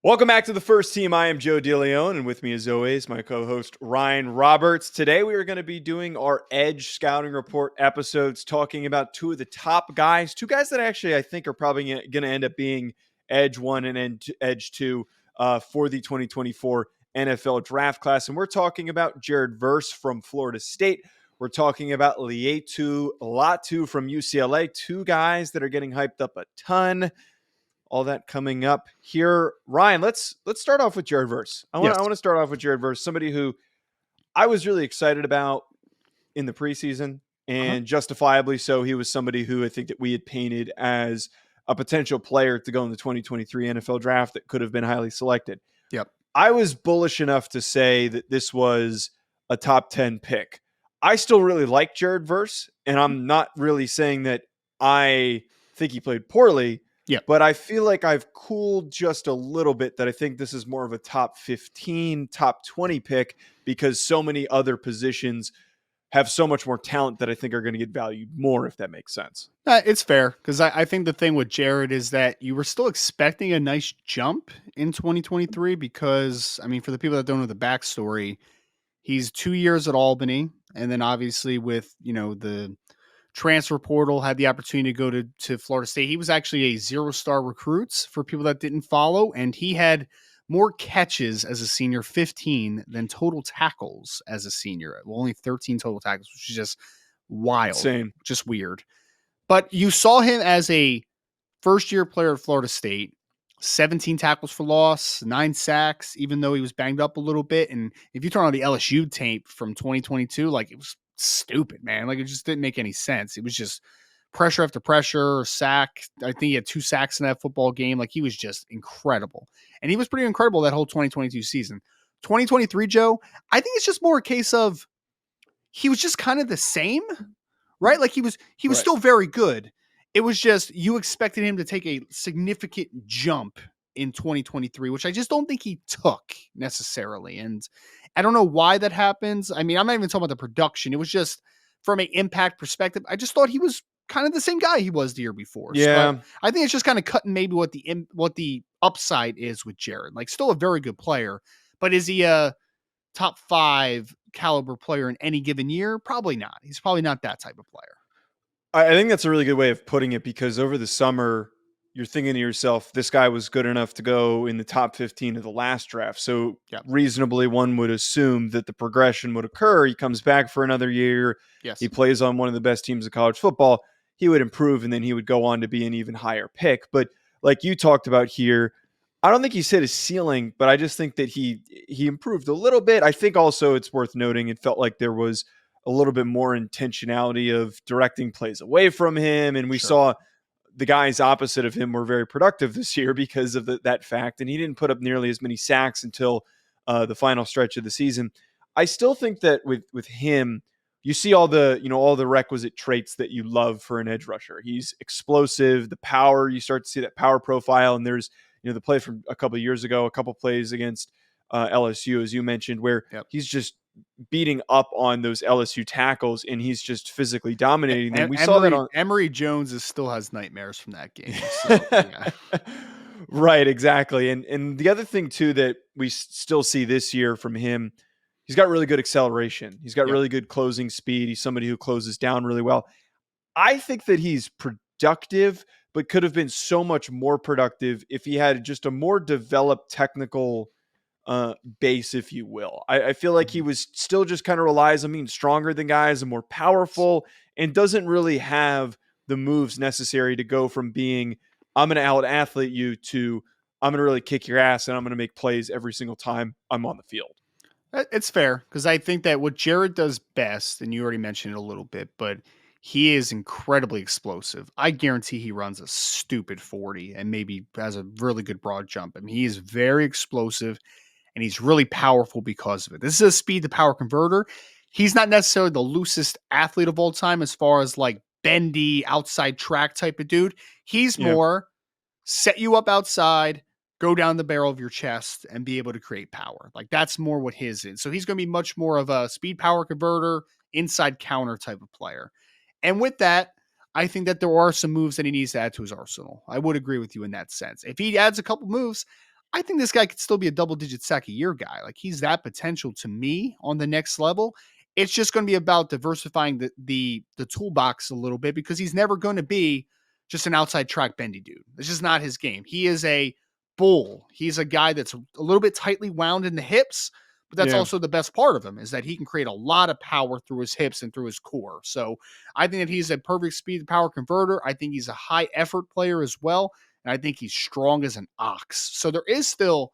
Welcome back to the First Team. I am Joe DeLeone, and with me, as always, my co-host Ryan Roberts. Today, we are going to be doing our Edge Scouting Report episodes, talking about two of the top guys, two guys that actually I think are probably going to end up being Edge 1 and Edge 2 for the 2024 NFL Draft Class. And we're talking about Jared Verse from Florida State. We're talking about Lietu Latu from UCLA, two guys that are getting hyped up a ton. All that coming up here. Ryan, let's start off with Jared Verse. I want to start off with Jared Verse, somebody who I was really excited about in the preseason, and justifiably so. He was somebody who I think that we had painted as a potential player to go in the 2023 NFL draft that could have been highly selected. Yep. I was bullish enough to say that this was a top 10 pick. I still really like Jared Verse, and I'm not really saying that I think he played poorly. Yeah. But I feel like I've cooled just a little bit that I think this is more of a top 15, top 20 pick because so many other positions have so much more talent that I think are going to get valued more, if that makes sense. It's fair because I think the thing with Jared is that you were still expecting a nice jump in 2023 because, I mean, for the people that don't know the backstory, he's 2 years at Albany. And then obviously with, the transfer portal, had the opportunity to go to Florida State. He was actually a 0-star recruit for people that didn't follow, and he had more catches as a senior, 15, than total tackles as a senior. Well, only 13 total tackles, which is just wild. Insane. Just weird. But you saw him as a first-year player at Florida State, 17 tackles for loss, 9 sacks, even though he was banged up a little bit. And if you turn on the LSU tape from 2022, like, it was stupid, man. Like, it just didn't make any sense. It was just pressure after pressure, sack. I think he had 2 sacks in that football game. Like, he was just incredible. And he was pretty incredible that whole 2022 season. 2023, Joe, I think it's just more a case of he was just kind of the same, right? Like, he was right. Still very good. It was just you expected him to take a significant jump in 2023, which I just don't think he took necessarily. And I don't know why that happens. I mean, I'm not even talking about the production. It was just from an impact perspective. I just thought he was kind of the same guy he was the year before. Yeah. So I think it's just kind of cutting maybe what the upside is with Jared. Like, still a very good player, but is he a top 5 caliber player in any given year? Probably not. He's probably not that type of player. I think that's a really good way of putting it because over the summer, you're thinking to yourself, this guy was good enough to go in the top 15 of the last draft. So reasonably, one would assume that the progression would occur. He comes back for another year. Yes. He plays on one of the best teams of college football. He would improve, and then he would go on to be an even higher pick. But like you talked about here, I don't think he's hit his ceiling, but I just think that he improved a little bit. I think also it's worth noting it felt like there was a little bit more intentionality of directing plays away from him. And we saw the guys opposite of him were very productive this year because of that fact. And he didn't put up nearly as many sacks until the final stretch of the season. I still think that with him, you see all the requisite traits that you love for an edge rusher. He's explosive, the power, you start to see that power profile. And there's, the play from a couple of years ago, a couple plays against LSU, as you mentioned, where he's just beating up on those LSU tackles and he's just physically dominating them. We saw that on Emory Jones still has nightmares from that game. So, yeah. Right, exactly. And the other thing too that we still see this year from him, he's got really good acceleration. He's got really good closing speed. He's somebody who closes down really well. I think that he's productive, but could have been so much more productive if he had just a more developed technical base, if you will. I feel like he was still just kind of relies on being stronger than guys and more powerful and doesn't really have the moves necessary to go from being, I'm going to out athlete you to I'm going to really kick your ass and I'm going to make plays every single time I'm on the field. It's fair because I think that what Jared does best, and you already mentioned it a little bit, but he is incredibly explosive. I guarantee he runs a stupid 40 and maybe has a really good broad jump. I mean, he is very explosive. And he's really powerful because of it. This is a speed to power converter. He's not necessarily the loosest athlete of all time as far as like bendy outside track type of dude. He's more set you up outside, go down the barrel of your chest and be able to create power. Like that's more what his is. So he's going to be much more of a speed power converter, inside counter type of player. And with that, I think that there are some moves that he needs to add to his arsenal. I would agree with you in that sense. If he adds a couple moves, I think this guy could still be a double-digit sack a year guy. Like, he's that potential to me on the next level. It's just going to be about diversifying the toolbox a little bit, because he's never going to be just an outside track bendy dude. It's just not his game. He is a bull. He's a guy that's a little bit tightly wound in the hips, but that's Yeah. also the best part of him, is that he can create a lot of power through his hips and through his core. So I think that he's a perfect speed to power converter. I think he's a high effort player as well. And I think he's strong as an ox. So there is still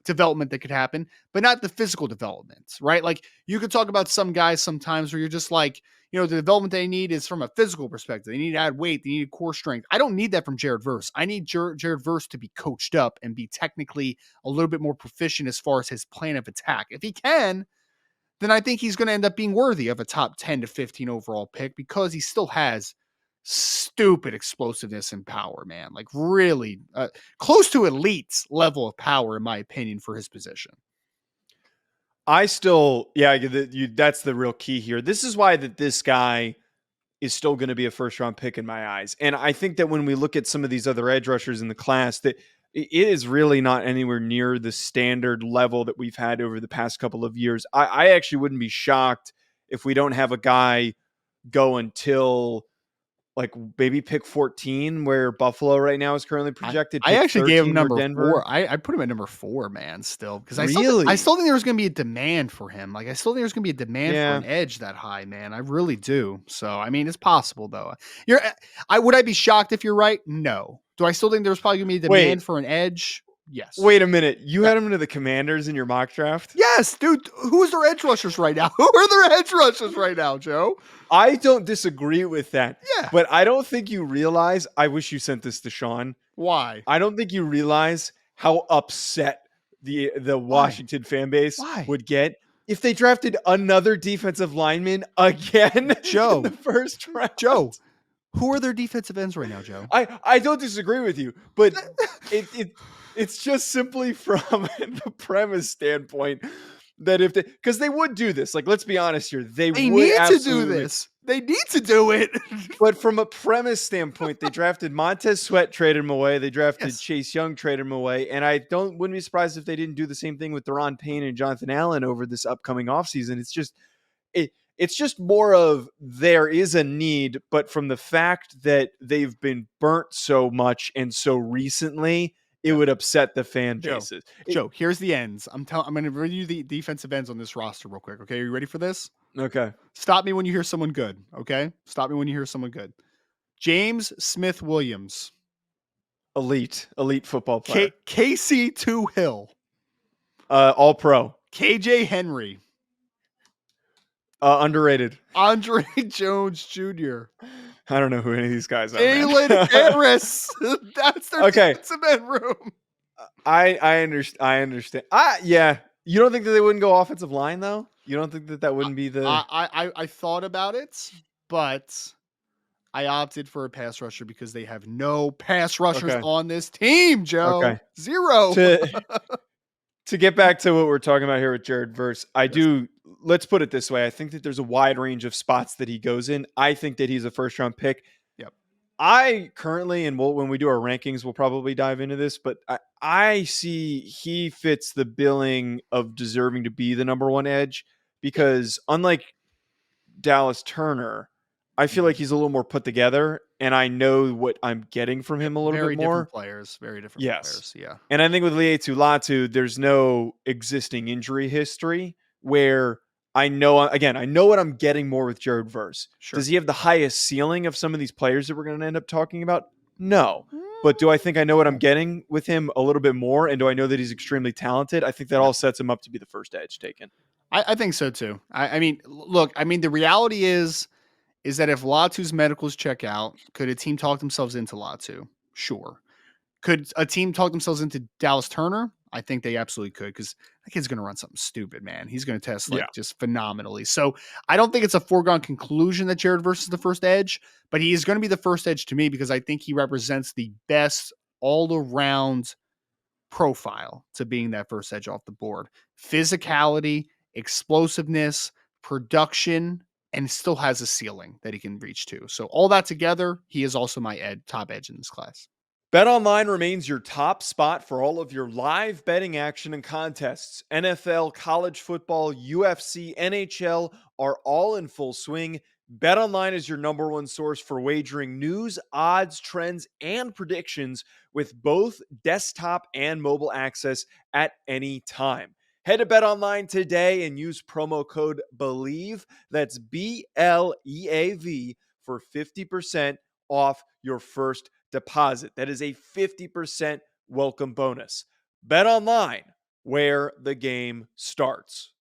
development that could happen, but not the physical development, right? Like, you could talk about some guys sometimes where you're just like, the development they need is from a physical perspective. They need to add weight. They need core strength. I don't need that from Jared Verse. I need Jared Verse to be coached up and be technically a little bit more proficient as far as his plan of attack. If he can, then I think he's going to end up being worthy of a top 10 to 15 overall pick, because he still has stupid explosiveness and power, man. Like, really close to elite level of power, in my opinion, for his position. That's the real key here. This is why this guy is still going to be a first round pick in my eyes. And I think that when we look at some of these other edge rushers in the class, that it is really not anywhere near the standard level that we've had over the past couple of years. I actually wouldn't be shocked if we don't have a guy go until like maybe pick 14, where Buffalo right now is currently projected. I Pick actually gave him 13 where number Denver. 4. I put him at number 4, man, still, because I Really? still think there was going to be a demand for him. Like, I still think there's going to be a demand for Yeah. an edge that high, man. I really do. So, I mean, it's possible though. Would I be shocked if you're right? No. Do I still think there's probably going to be a demand for an edge? Yes. Wait a minute. You had him to the Commanders in your mock draft? Yes, dude. Who's their edge rushers right now? Who are their edge rushers right now, Joe? I don't disagree with that. Yeah. But I don't think you realize, I wish you sent this to Sean. Why? I don't think you realize how upset the Washington fan base would get if they drafted another defensive lineman again Joe, in the first round. Joe, who are their defensive ends right now, Joe? I don't disagree with you, but it's just simply from the premise standpoint that because they would do this. Like, let's be honest here. They would need to do absolutely this. They need to do it. But from a premise standpoint, they drafted Montez Sweat, traded him away. They drafted Chase Young, traded him away. And I wouldn't be surprised if they didn't do the same thing with Deron Payne and Jonathan Allen over this upcoming offseason. It's just more of, there is a need, but from the fact that they've been burnt so much and so recently, it would upset the fan bases. Joe, here's the ends. I'm going to read you the defensive ends on this roster real quick. Okay, are you ready for this? Okay. Stop me when you hear someone good. Okay, stop me when you hear someone good. James Smith-Williams, elite football player. Casey Hill, all pro. KJ Henry, underrated. Andre Jones Jr. I don't know who any of these guys are. Jalen Harris. That's their defensive end room. I understand. Yeah. You don't think that they wouldn't go offensive line though? You don't think that wouldn't be the? I thought about it, but I opted for a pass rusher because they have no pass rushers on this team, Joe. Okay. Zero. To get back to what we're talking about here with Jared Verse, let's put it this way. I think that there's a wide range of spots that he goes in. I think that he's a first round pick. Yep. I currently, and when we do our rankings, we'll probably dive into this, but I see he fits the billing of deserving to be the number one edge, because unlike Dallas Turner, I feel like he's a little more put together, and I know what I'm getting from him a little bit more. Very different players. Yeah. And I think with Lietu Latu, there's no existing injury history where I know what I'm getting more with Jared Verse. Sure. Does he have the highest ceiling of some of these players that we're going to end up talking about? No. But do I think I know what I'm getting with him a little bit more? And do I know that he's extremely talented? I think that all sets him up to be the first edge taken. I think so too. I mean, look, the reality is that if Latu's medicals check out, could a team talk themselves into Latu? Sure. Could a team talk themselves into Dallas Turner? I think they absolutely could, because that kid's going to run something stupid, man. He's going to test just phenomenally. So I don't think it's a foregone conclusion that Jared Verse is the first edge, but he is going to be the first edge to me because I think he represents the best all-around profile to being that first edge off the board. Physicality, explosiveness, production, and still has a ceiling that he can reach to. So all that together, he is also my top edge in this class. BetOnline remains your top spot for all of your live betting action and contests. NFL, college football, UFC, NHL are all in full swing. BetOnline is your number one source for wagering news, odds, trends, and predictions with both desktop and mobile access at any time. Head to BetOnline today and use promo code BELIEVE, that's BLEAV, for 50% off your first deposit. That is a 50% welcome bonus. Bet online, where the game starts.